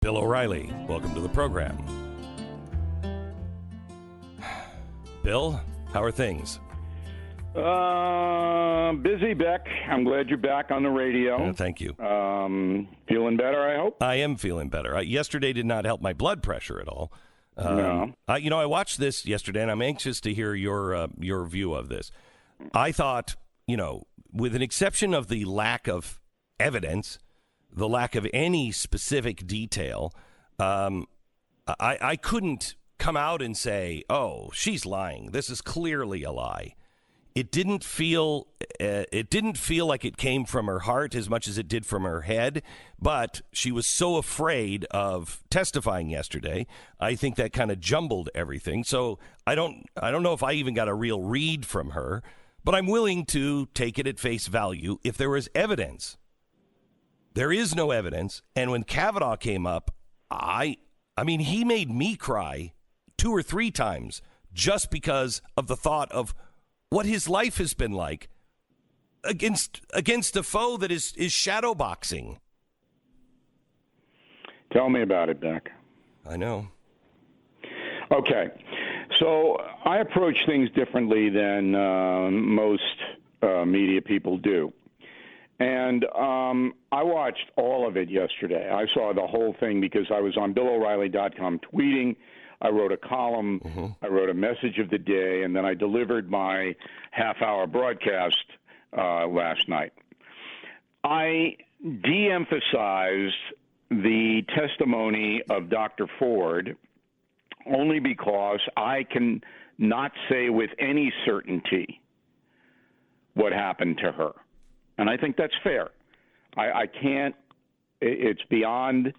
Bill O'Reilly, welcome to the program. Bill, how are things? Busy, Beck. I'm glad you're back on the radio. Thank you. Feeling better, I hope? I am feeling better. Yesterday did not help my blood pressure at all. No. I watched this yesterday, and I'm anxious to hear your view of this. I thought, with an exception of the lack of evidence, the lack of any specific detail, I couldn't come out and say, "Oh, she's lying. This is clearly a lie." It didn't feel like it came from her heart as much as it did from her head. But she was so afraid of testifying yesterday. I think that kind of jumbled everything. So I don't know if I even got a real read from her. But I'm willing to take it at face value if there was evidence. There is no evidence. And when Kavanaugh came up, I mean, he made me cry 2 or 3 times just because of the thought of what his life has been like against a foe that is shadow boxing. Tell me about it, Beck. I know. Okay. So I approach things differently than most media people do. And I watched all of it yesterday. I saw the whole thing because I was on BillO'Reilly.com tweeting. I wrote a column. Mm-hmm. I wrote a message of the day, and then I delivered my half-hour broadcast last night. I de-emphasized the testimony of Dr. Ford only because I can not say with any certainty what happened to her. And I think that's fair. I can't, it's beyond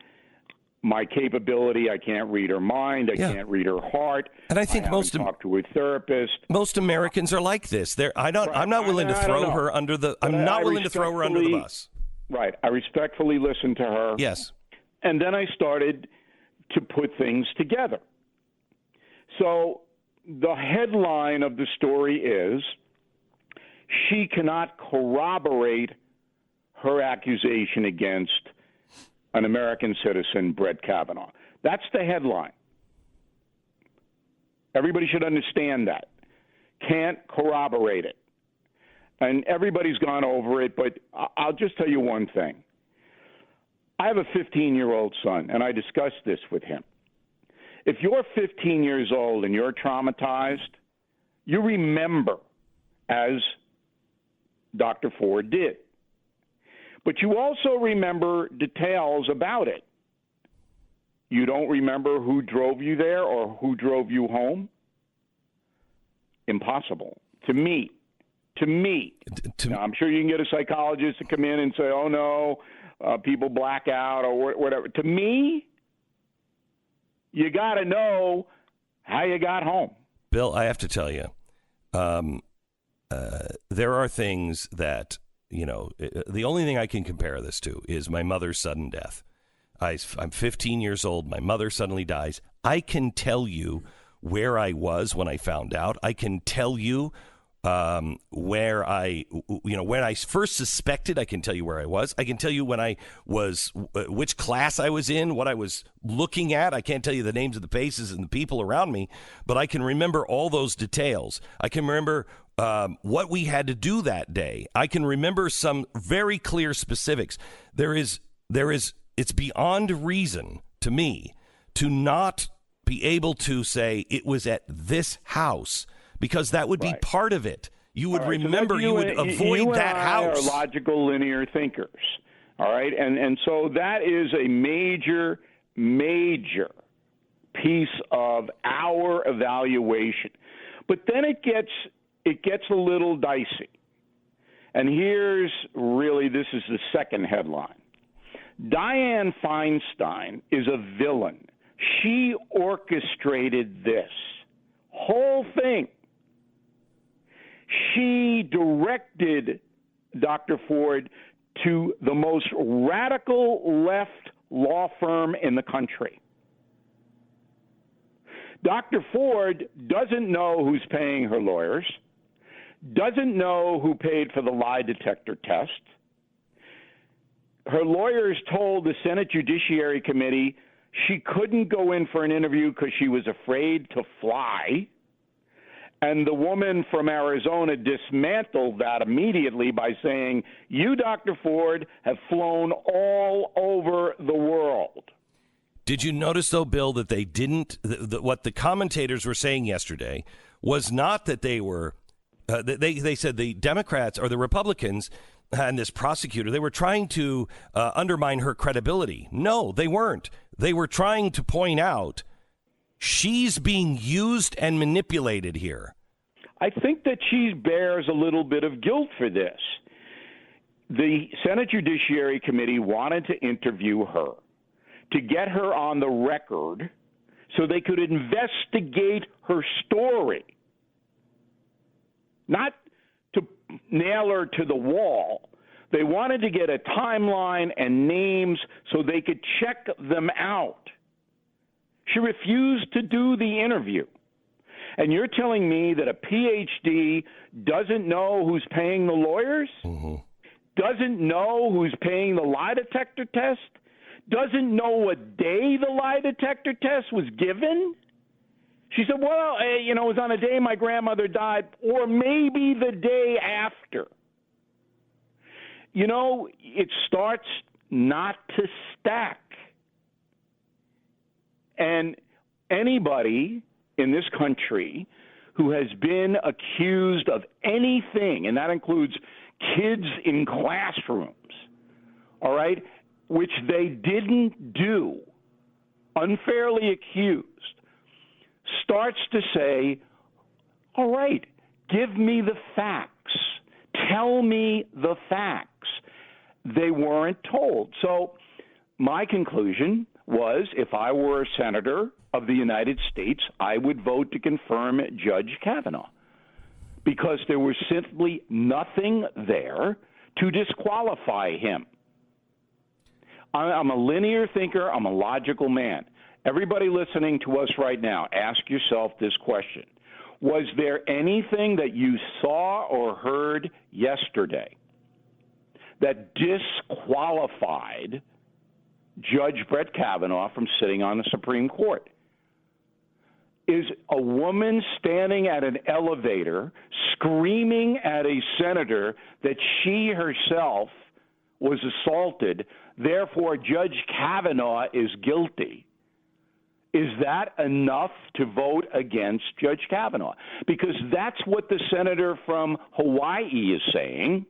my capability. I can't read her mind. I can't read her heart. And I think talked to a therapist. Most Americans are like this. I'm not willing to throw her under the bus. Right. I respectfully listened to her. Yes. And then I started to put things together. So the headline of the story is, she cannot corroborate her accusation against an American citizen, Brett Kavanaugh. That's the headline. Everybody should understand that. Can't corroborate it. And everybody's gone over it, but I'll just tell you one thing. I have a 15-year-old son, and I discussed this with him. If you're 15 years old and you're traumatized, you remember, as Dr. Ford did. But you also remember details about it. You don't remember who drove you there or who drove you home? Impossible. To me. Now, I'm sure you can get a psychologist to come in and say, oh, no, people black out or whatever. To me, you got to know how you got home. Bill, I have to tell you, there are things that, the only thing I can compare this to is my mother's sudden death. I'm 15 years old. My mother suddenly dies. I can tell you where I was when I found out. I can tell you when I first suspected. I can tell you where I was. I can tell you when I was, which class I was in, what I was looking at. I can't tell you the names of the faces and the people around me, but I can remember all those details. I can remember what we had to do that day. I can remember some very clear specifics. It's beyond reason to me to not be able to say it was at this house, because that would be part of it. You would remember, you would avoid that house. You and I are logical, linear thinkers, all right? And so that is a major piece of our evaluation. But then it gets a little dicey. And this is the second headline. Dianne Feinstein is a villain. She orchestrated this whole thing. She directed Dr. Ford to the most radical left law firm in the country. Dr. Ford doesn't know who's paying her lawyers, doesn't know who paid for the lie detector test. Her lawyers told the Senate Judiciary Committee she couldn't go in for an interview because she was afraid to fly. And the woman from Arizona dismantled that immediately by saying, you, Dr. Ford, have flown all over the world. Did you notice, though, Bill, that they didn't, what the commentators were saying yesterday was not that they were, they said the Democrats or the Republicans and this prosecutor, they were trying to undermine her credibility. No, they weren't. They were trying to point out she's being used and manipulated here. I think that she bears a little bit of guilt for this. The Senate Judiciary Committee wanted to interview her to get her on the record so they could investigate her story, not to nail her to the wall. They wanted to get a timeline and names so they could check them out. She refused to do the interview. And you're telling me that a PhD doesn't know who's paying the lawyers? Mm-hmm. Doesn't know who's paying the lie detector test? Doesn't know what day the lie detector test was given? She said, well, it was on a day my grandmother died, or maybe the day after. It starts not to stack. And anybody in this country who has been accused of anything, and that includes kids in classrooms, all right, which they didn't do, unfairly accused, starts to say, all right, give me the facts. Tell me the facts. They weren't told. So my conclusion was, if I were a senator of the United States, I would vote to confirm Judge Kavanaugh, because there was simply nothing there to disqualify him. I'm a linear thinker. I'm a logical man. Everybody listening to us right now, ask yourself this question. Was there anything that you saw or heard yesterday that disqualified Judge Brett Kavanaugh from sitting on the Supreme Court? Is a woman standing at an elevator screaming at a senator that she herself was assaulted, therefore Judge Kavanaugh is guilty? Is that enough to vote against Judge Kavanaugh? Because that's what the senator from Hawaii is saying.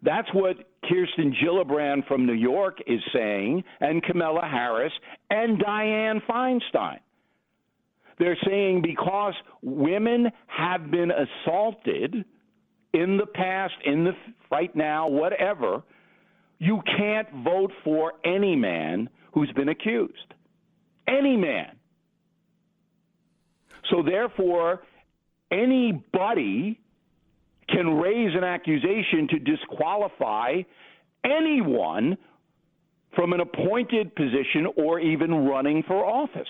That's what Kirsten Gillibrand from New York is saying, and Kamala Harris and Dianne Feinstein. They're saying because women have been assaulted in the past, right now, whatever, you can't vote for any man who's been accused. Any man. So therefore, anybody can raise an accusation to disqualify anyone from an appointed position or even running for office.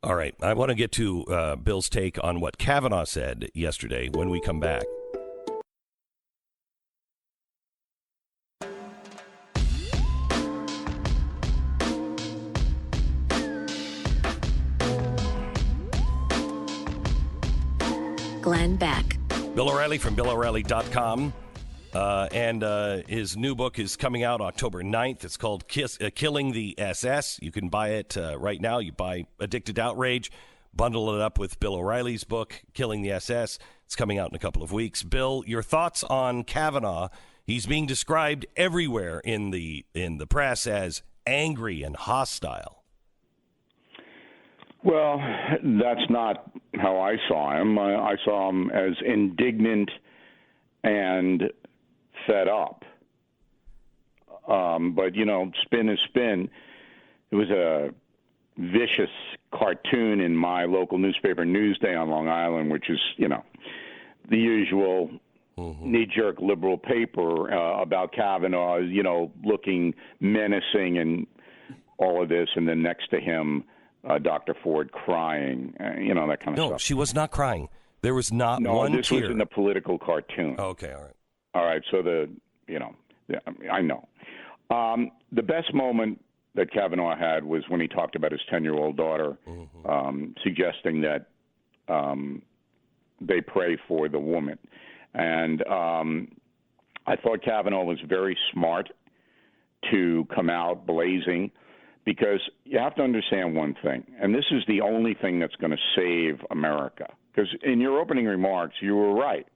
All right. I want to get to Bill's take on what Kavanaugh said yesterday when we come back. Glenn Beck. Bill O'Reilly from BillO'Reilly.com. And his new book is coming out October 9th. It's called Killing the SS. You can buy it right now. You buy Addicted to Outrage, bundle it up with Bill O'Reilly's book, Killing the SS. It's coming out in a couple of weeks. Bill, your thoughts on Kavanaugh? He's being described everywhere in the press as angry and hostile. Well, that's not how I saw him. I saw him as indignant and fed up. But, spin is spin. It was a vicious cartoon in my local newspaper, Newsday on Long Island, which is, the usual knee-jerk liberal paper about Kavanaugh, looking menacing and all of this, and then next to him, Dr. Ford crying, that kind of stuff. No, she was not crying. There was not one tear. No, this was in the political cartoon. Okay, all right. All right, so I know. The best moment that Kavanaugh had was when he talked about his 10-year-old daughter, suggesting that they pray for the woman. And I thought Kavanaugh was very smart to come out blazing, because you have to understand one thing, and this is the only thing that's going to save America. Because in your opening remarks, you were right.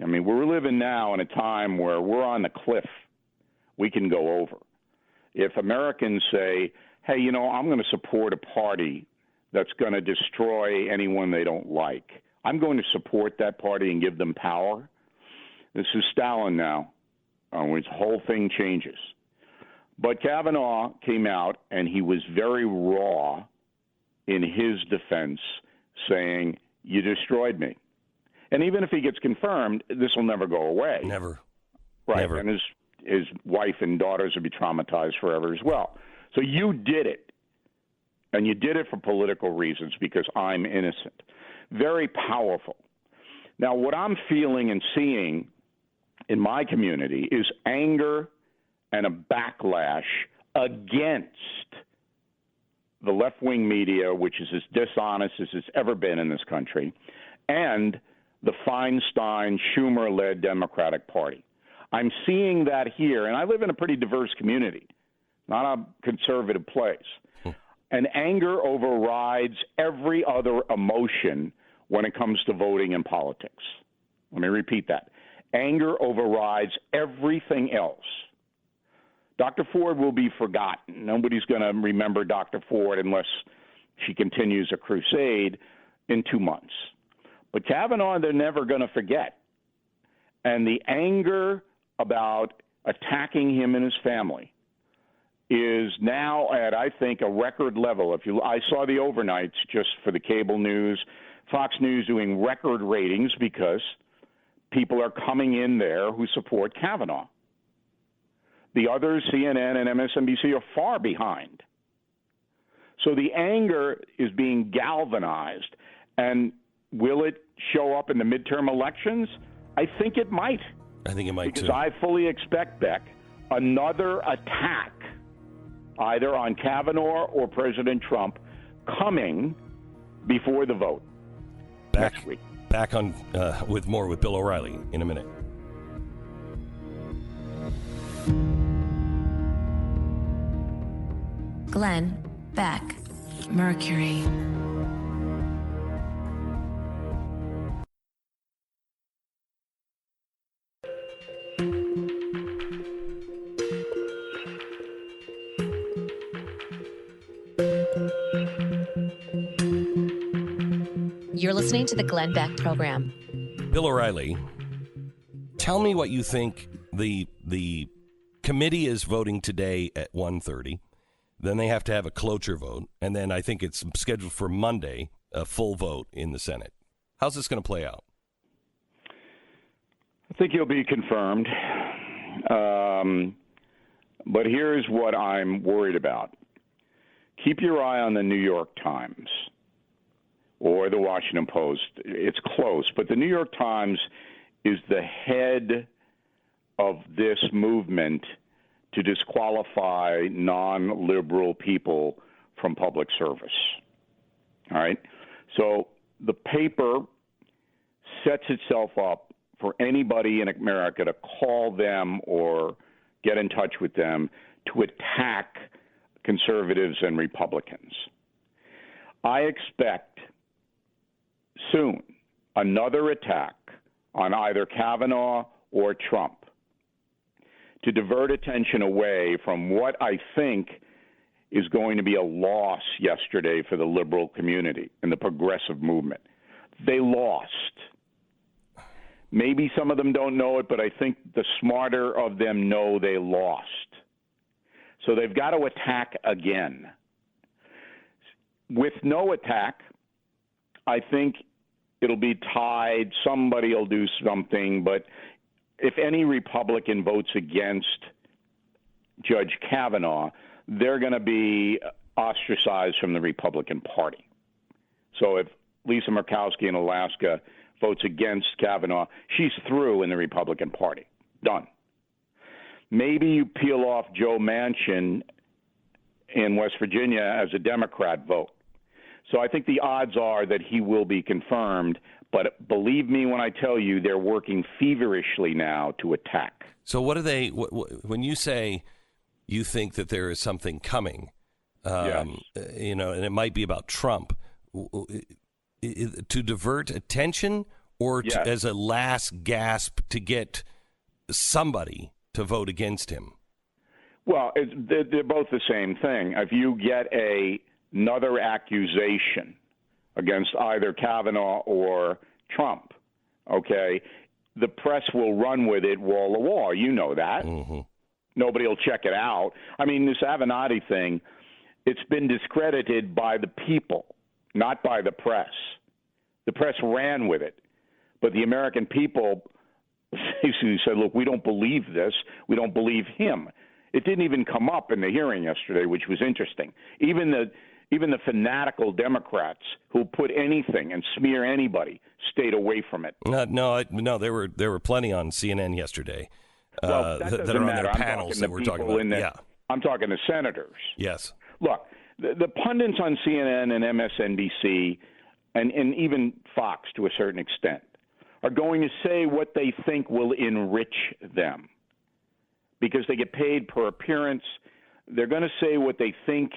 I mean, we're living now in a time where we're on the cliff. We can go over. If Americans say, hey, I'm going to support a party that's going to destroy anyone they don't like, I'm going to support that party and give them power. This is Stalin now, when the whole thing changes. But Kavanaugh came out, and he was very raw in his defense, saying, you destroyed me. And even if he gets confirmed, this will never go away. Never. Right. Never. And his wife and daughters will be traumatized forever as well. So you did it. And you did it for political reasons, because I'm innocent. Very powerful. Now, what I'm feeling and seeing in my community is anger and a backlash against the left-wing media, which is as dishonest as it's ever been in this country, and the Feinstein, Schumer-led Democratic Party. I'm seeing that here, and I live in a pretty diverse community, not a conservative place. And anger overrides every other emotion when it comes to voting and politics. Let me repeat that. Anger overrides everything else. Dr. Ford will be forgotten. Nobody's going to remember Dr. Ford unless she continues a crusade in 2 months. But Kavanaugh, they're never going to forget. And the anger about attacking him and his family is now at, I think, a record level. I saw the overnights just for the cable news, Fox News doing record ratings because people are coming in there who support Kavanaugh. The others, CNN and MSNBC, are far behind. So the anger is being galvanized. And will it show up in the midterm elections? I think it might. I think it might, because too. I fully expect, Beck, another attack either on Kavanaugh or President Trump coming before the vote next week. Back on with more with Bill O'Reilly in a minute. Glenn Beck, Mercury. You're listening to the Glenn Beck program. Bill O'Reilly, tell me what you think. The committee is voting today at 1:30. Then they have to have a cloture vote, and then I think it's scheduled for Monday, a full vote in the Senate. How's this going to play out? I think he'll be confirmed. But here's what I'm worried about. Keep your eye on the New York Times or the Washington Post. It's close, but the New York Times is the head of this movement to disqualify non-liberal people from public service. All right? So the paper sets itself up for anybody in America to call them or get in touch with them to attack conservatives and Republicans. I expect soon another attack on either Kavanaugh or Trump to divert attention away from what I think is going to be a loss yesterday for the liberal community and the progressive movement. They lost. Maybe some of them don't know it, but I think the smarter of them know they lost. So they've got to attack again. With no attack, I think it'll be tied. Somebody will do something, but if any Republican votes against Judge Kavanaugh, they're going to be ostracized from the Republican Party. So if Lisa Murkowski in Alaska votes against Kavanaugh, she's through in the Republican Party. Done. Maybe you peel off Joe Manchin in West Virginia as a Democrat vote. So I think the odds are that he will be confirmed. But believe me when I tell you, they're working feverishly now to attack. So what are they? When you say you think that there is something coming, Yes. and it might be about Trump, to divert attention or Yes. as a last gasp to get somebody to vote against him? Well, they're both the same thing. If you get another accusation against either Kavanaugh or Trump, okay, the press will run with it wall to wall. You know that. Mm-hmm. Nobody will check it out. I mean, this Avenatti thing, it's been discredited by the people, not by the press. The press ran with it. But the American people basically said, look, we don't believe this. We don't believe him. It didn't even come up in the hearing yesterday, which was interesting. Even the fanatical Democrats who put anything and smear anybody stayed away from it. No, there were plenty on CNN yesterday Well, that are on their panels that we're talking about. I'm talking to senators. Yes. Look, the pundits on CNN and MSNBC and even Fox to a certain extent are going to say what they think will enrich them because they get paid per appearance. They're going to say what they think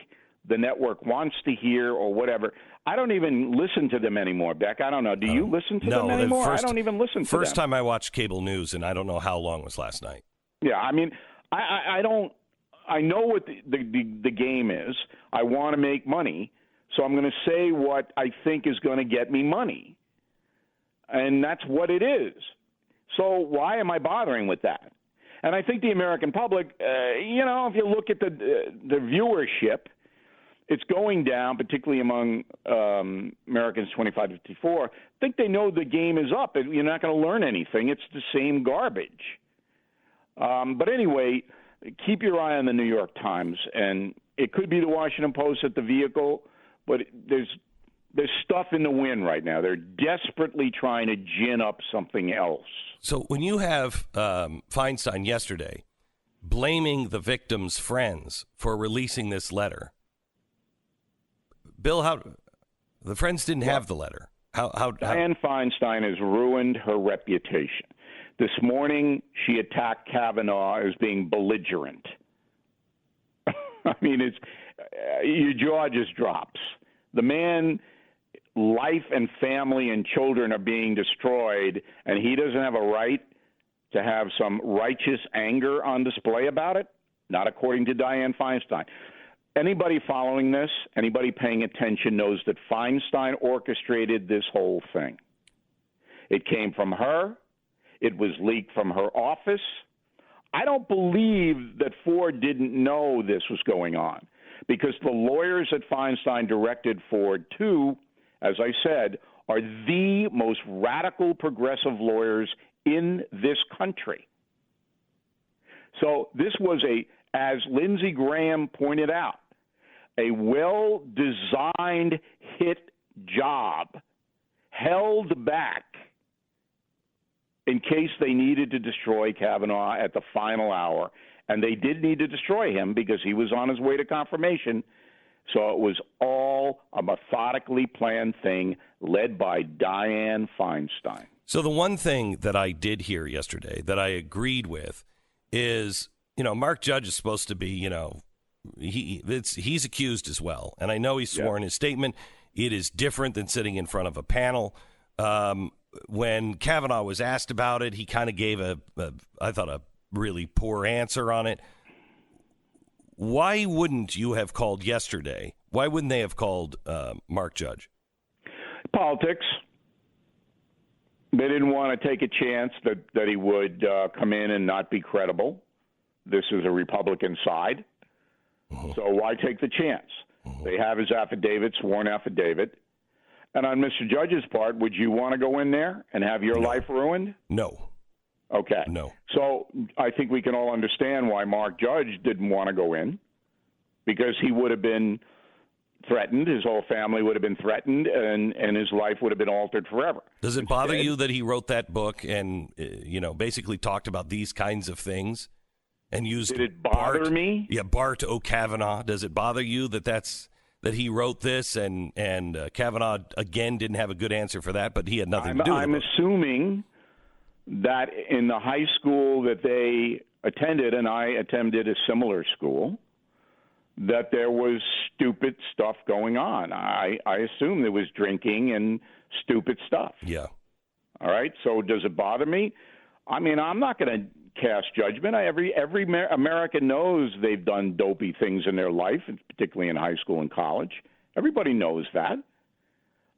the network wants to hear or whatever. I don't even listen to them anymore, Beck. I don't know. Do you listen to them anymore? I don't even listen to them. First time I watched cable news, and I don't know how long was last night. Yeah, I mean, I don't. I know what the game is. I want to make money, so I'm going to say what I think is going to get me money, and that's what it is. So why am I bothering with that? And I think the American public, if you look at the viewership, it's going down, particularly among Americans 25 to 54. I think they know the game is up. You're not going to learn anything. It's the same garbage. But anyway, keep your eye on the New York Times, and it could be the Washington Post at the vehicle, but there's stuff in the wind right now. They're desperately trying to gin up something else. So when you have Feinstein yesterday blaming the victim's friends for releasing this letter, Bill, how the friends didn't have the letter. How Dianne Feinstein has ruined her reputation. This morning, she attacked Kavanaugh as being belligerent. I mean, your jaw just drops. The man, life and family and children are being destroyed, and he doesn't have a right to have some righteous anger on display about it? Not according to Dianne Feinstein. Anybody following this, anybody paying attention knows that Feinstein orchestrated this whole thing. It came from her. It was leaked from her office. I don't believe that Ford didn't know this was going on because the lawyers at Feinstein directed Ford to, as I said, are the most radical progressive lawyers in this country. So this was as Lindsey Graham pointed out, a well-designed hit job held back in case they needed to destroy Kavanaugh at the final hour. And they did need to destroy him because he was on his way to confirmation. So it was all a methodically planned thing led by Dianne Feinstein. So the one thing that I did hear yesterday that I agreed with is, Mark Judge is supposed to be, he's accused as well. And I know he's sworn his statement. It is different than sitting in front of a panel. When Kavanaugh was asked about it, he kind of gave I thought, a really poor answer on it. Why wouldn't you have called yesterday? Why wouldn't they have called Mark Judge? Politics. They didn't want to take a chance that he would come in and not be credible. This is a Republican side. Mm-hmm. So why take the chance? Mm-hmm. They have his affidavit, sworn affidavit. And on Mr. Judge's part, would you want to go in there and have your life ruined? No. Okay. No. So I think we can all understand why Mark Judge didn't want to go in, because he would have been threatened. His whole family would have been threatened, and his life would have been altered forever. Does it bother you that he wrote that book and, basically talked about these kinds of things? and used Did it bother me? Yeah, Bart O. Kavanaugh. Does it bother you that he wrote this and Kavanaugh again didn't have a good answer for that, but he had nothing to do with it? I'm assuming that in the high school that they attended, and I attended a similar school, that there was stupid stuff going on. I assume there was drinking and stupid stuff. Yeah. All right. So does it bother me? I mean, I'm not going to cast judgment. Every American knows they've done dopey things in their life, particularly in high school and college. Everybody knows that.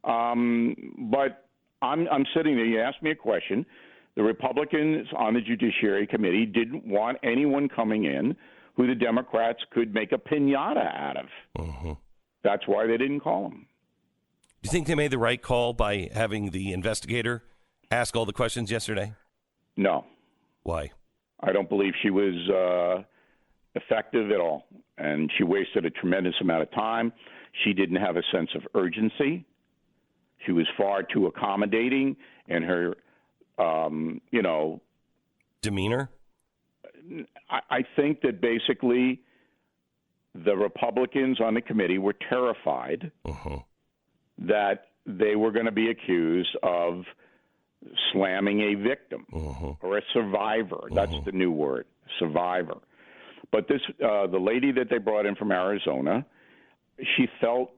But I'm sitting there. You asked me a question. The Republicans on the Judiciary Committee didn't want anyone coming in who the Democrats could make a piñata out of. Mm-hmm. That's why they didn't call him. Do you think they made the right call by having the investigator ask all the questions yesterday? No. Why? I don't believe she was effective at all, and she wasted a tremendous amount of time. She didn't have a sense of urgency. She was far too accommodating in her, demeanor? I think that basically the Republicans on the committee were terrified that they were going to be accused of slamming a victim or a survivor. That's the new word, survivor. But the lady that they brought in from Arizona, she felt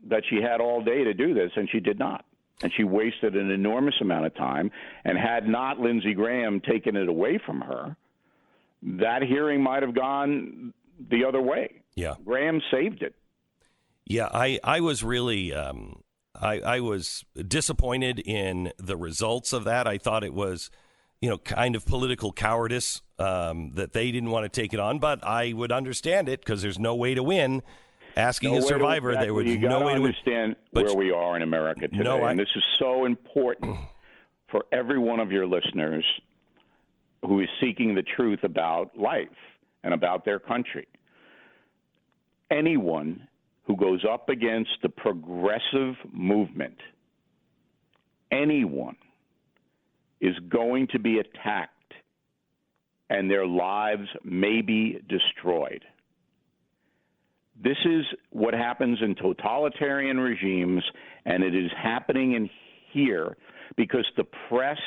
that she had all day to do this, and she did not. And she wasted an enormous amount of time. And had not Lindsey Graham taken it away from her, that hearing might have gone the other way. Yeah. Graham saved it. Yeah, I was really I was disappointed in the results of that. I thought it was, kind of political cowardice that they didn't want to take it on. But I would understand it because there's no way to win. Asking a survivor, there was no way to understand where we are in America today. And this is so important for every one of your listeners who is seeking the truth about life and about their country. Anyone who goes up against the progressive movement, anyone is going to be attacked and their lives may be destroyed. This is what happens in totalitarian regimes, and it is happening in here because the press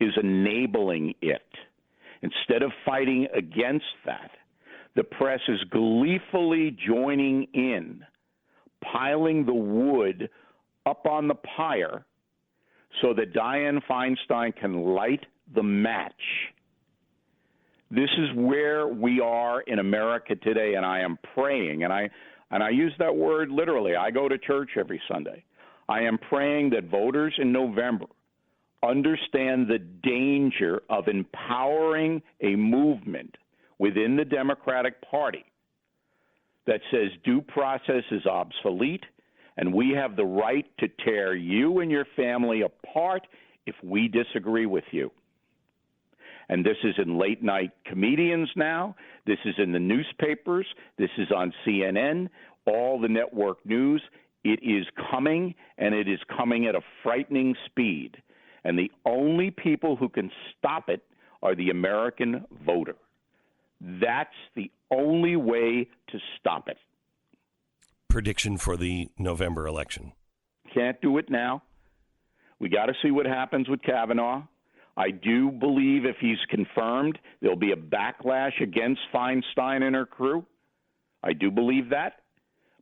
is enabling it. Instead of fighting against that, the press is gleefully joining in, piling the wood up on the pyre so that Dianne Feinstein can light the match. This is where we are in America today, and I am praying, and I use that word literally. I go to church every Sunday. I am praying that voters in November understand the danger of empowering a movement within the Democratic Party that says due process is obsolete, and we have the right to tear you and your family apart if we disagree with you. And this is in late-night comedians now. This is in the newspapers. This is on CNN, all the network news. It is coming, and it is coming at a frightening speed. And the only people who can stop it are the American voter. That's the only way to stop it. Prediction for the November election. Can't do it now. We got to see what happens with Kavanaugh. I do believe if he's confirmed, there'll be a backlash against Feinstein and her crew. I do believe that.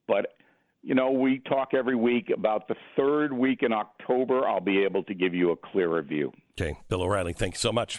But, we talk every week about the third week in October. I'll be able to give you a clearer view. Okay. Bill O'Reilly, thank you so much.